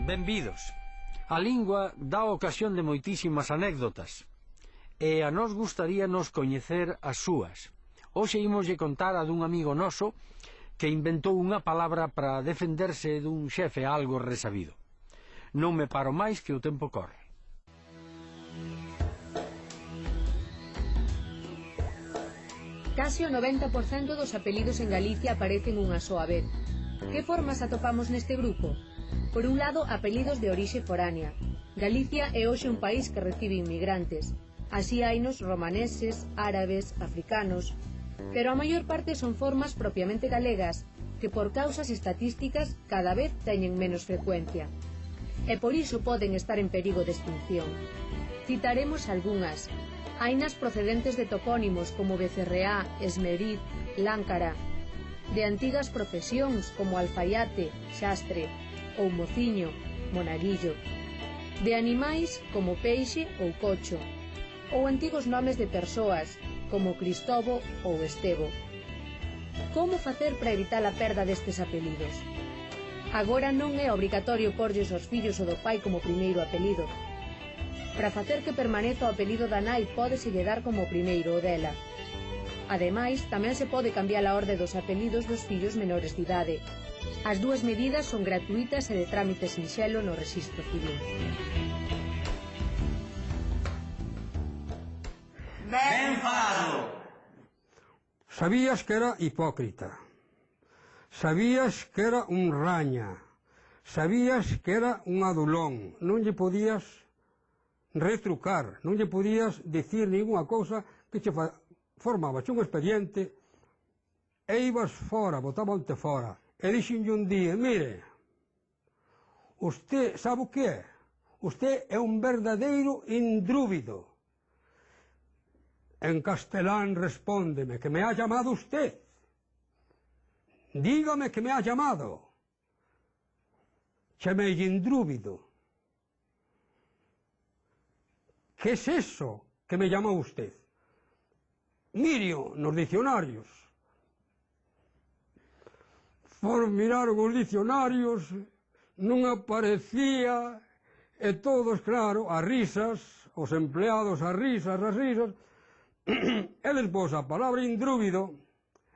Benvidos. A lingua dá ocasión de moitísimas anécdotas e a nós gustaríanos coñecer as súas. Hoxe imoslle contar a dun amigo noso que inventou unha palabra para defenderse dun xefe algo resabido. Non me paro máis que o tempo corre. Case o 90% dos apelidos en Galicia aparecen unha soa vez. Que formas atopamos neste grupo? Por un lado, apelidos de orixe foránea. Galicia é hoxe un país que recibe inmigrantes. Así hainos romaneses, árabes, africanos. Pero a maior parte son formas propiamente galegas, que por causas estatísticas cada vez teñen menos frecuencia. E por iso poden estar en perigo de extinción. Citaremos algunhas. Hainas procedentes de topónimos como Becerreá, Esmeriz, Láncara, de antigas profesións como alfaiate, xastre, ou mociño, monaguillo, de animais como peixe ou cocho, ou antigos nomes de persoas como Cristobo ou Estevo. Como facer para evitar a perda destes apelidos? Agora non é obrigatorio porlles aos fillos o do pai como primeiro apelido. Para facer que permaneza o apelido da nai pódeselle dar como primeiro o dela. Ademais, tamén se pode cambiar a orde dos apelidos dos fillos menores de idade. As dúas medidas son gratuitas e de trámite sinxelo no Rexistro Civil. Ben falado! Sabías que era hipócrita. Sabías que era un raña. Sabías que era un adulón. Non lle podías retrucar, non lle podías dicir ninguna cousa que che formabas un expediente e ibas fora, botaban-te fora. E dixenlle un día, mire, usted sabe o que é? Usted é un verdadeiro indrúbido. En castelán respóndeme, que me ha llamado usted. Dígame que me ha llamado. Chamelle indrúbido. ¿Qué es eso que me llamó usted? Mirio nos dicionarios. Miraron os dicionarios, non aparecía, e todos, claro, as risas, os empleados as risas, e despois a palabra indrúbido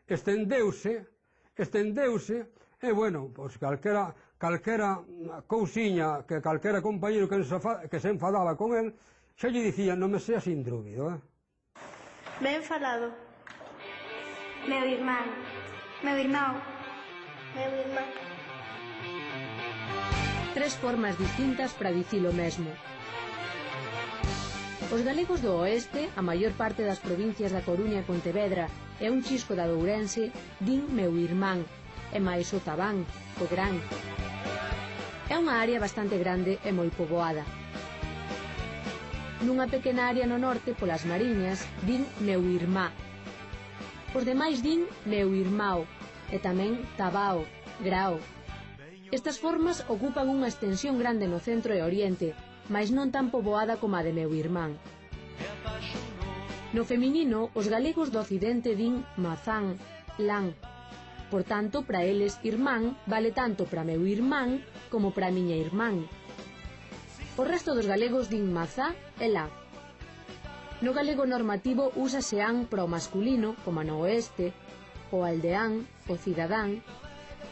estendeuse, e bueno, pois calquera cousiña, que calquera compañero que se enfadaba con el, xa lle dicía, non me seas indrúbido, Ben falado. Meu irmán. Meu irmão. Meu irmán. Tres formas distintas para dicir o mesmo. Os galegos do oeste, a maior parte das provincias da Coruña e Pontevedra e un chisco da de Ourense, din meu irmán, e máis o Tabán, o Gran. É unha área bastante grande e moi poboada. Nunha pequena área no norte, polas Mariñas, din meu irmá. Os demais din meu irmao, e tamén Tabao, Grao. Estas formas ocupan unha extensión grande no centro e oriente, mais non tan poboada como a de meu irmán. No feminino, os galegos do occidente din mazán, lán. Por tanto, para eles, irmán vale tanto para meu irmán como para miña irmán. O resto dos galegos din mazá e lá. No galego normativo úsase an para o masculino, como no oeste, o aldeán, o cidadán,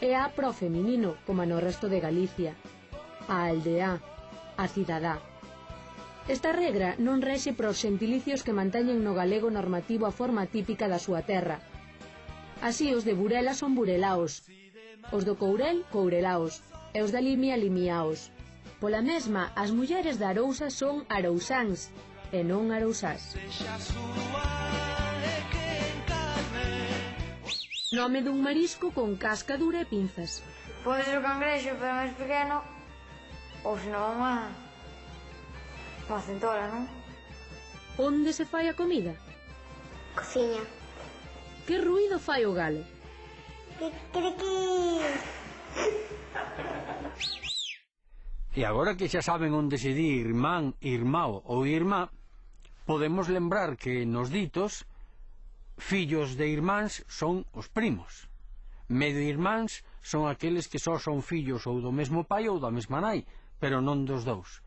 e a para o feminino, como no resto de Galicia, a aldeá, a cidadá. Esta regra non rexe para os xentilicios que manteñen no galego normativo a forma típica da súa terra. Así, os de Burela son burelaos, os do Courel, courelaos, e os da Limia, limiaos. Pola mesma, as mulleres da Arousa son arousáns, e non arousás. Nome dun marisco con casca dura e pinzas. Pode ser o cangrexo, pero máis pequeno. Ou se non má centola, non? Onde se fai a comida? Cociña. Que ruído fai o galo? Criqui. E agora que xa saben onde se di irmán, irmao ou irmá, podemos lembrar que nos ditos fillos de irmáns son os primos. Medio irmáns son aqueles que só son fillos ou do mesmo pai ou da mesma nai, pero non dos dous.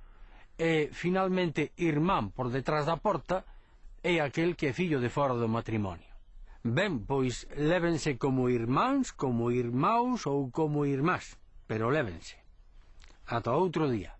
E, finalmente, irmán por detrás da porta é aquel que é fillo de fora do matrimonio. Ben, pois, lévense como irmáns, como irmaus ou como irmás, pero lévense. Ata outro día.